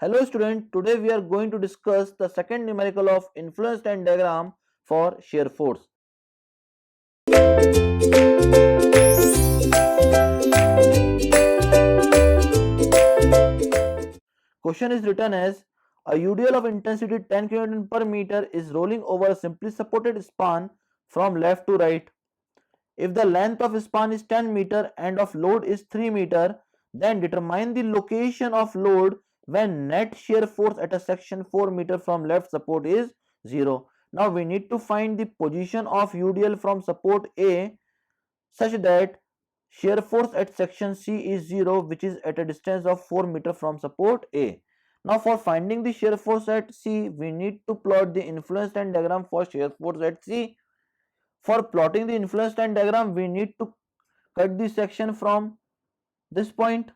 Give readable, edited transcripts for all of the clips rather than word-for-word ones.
Hello student, today we are going to discuss the second numerical of influence and diagram for shear force. Question is written as a UDL of intensity 10 kN per meter is rolling over a simply supported span from left to right. If the length of span is 10 meter and of load is 3 meter, then determine the location of load when net shear force at a section 4 meter from left support is 0. Now we need to find the position of UDL from support A such that shear force at section C is 0, which is at a distance of 4 meter from support A. Now for finding the shear force at C, we need to plot the influence line diagram for shear force at C. For plotting the influence line diagram, we need to cut the section from this point,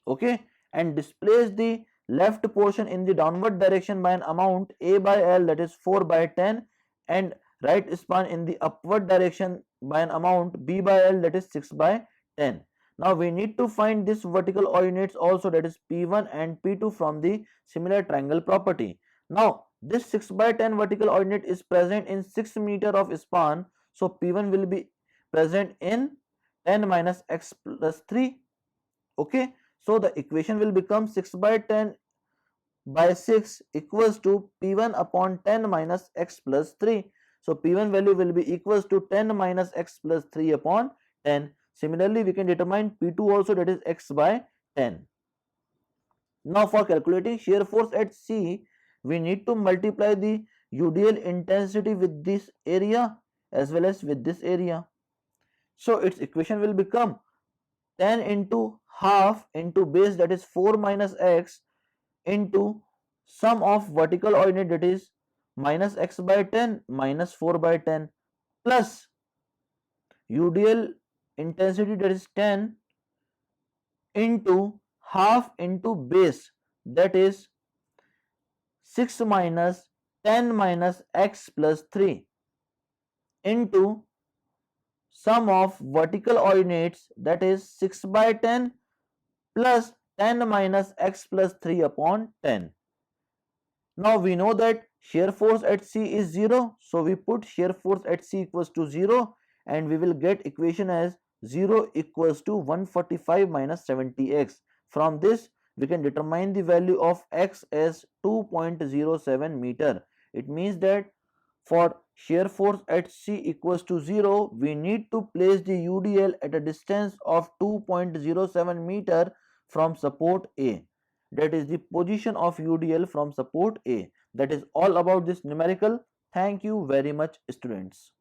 okay, and displace the left portion in the downward direction by an amount A by L, that is 4 by 10, and right span in the upward direction by an amount B by L, that is 6 by 10. Now we need to find this vertical ordinates also, that is P1 and P2 from the similar triangle property. Now this 6 by 10 vertical ordinate is present in 6 meter of span, so P1 will be present in 10 minus x plus 3. Okay, so the equation will become 6 by 10 by 6 equals to P1 upon 10 minus x plus 3. So P1 value will be equals to 10 minus x plus 3 upon 10. Similarly, we can determine P2 also, that is x by 10. Now for calculating shear force at C, we need to multiply the UDL intensity with this area as well as with this area. So its equation will become 10 into half into base, that is 4 minus x, into sum of vertical ordinate, that is minus x by 10 minus 4 by 10, plus UDL intensity, that is 10, into half into base, that is 6 minus 10 minus x plus 3, into sum of vertical ordinates, that is 6 by 10 plus 10 minus x plus 3 upon 10. Now we know that shear force at C is 0, so we put shear force at C equals to 0, and we will get equation as 0 equals to 145 minus 70x. From this we can determine the value of x as 2.07 meter. It means that for shear force at C equals to 0, we need to place the UDL at a distance of 2.07 meter from support A. That is the position of UDL from support A. That is all about this numerical. Thank you very much, students.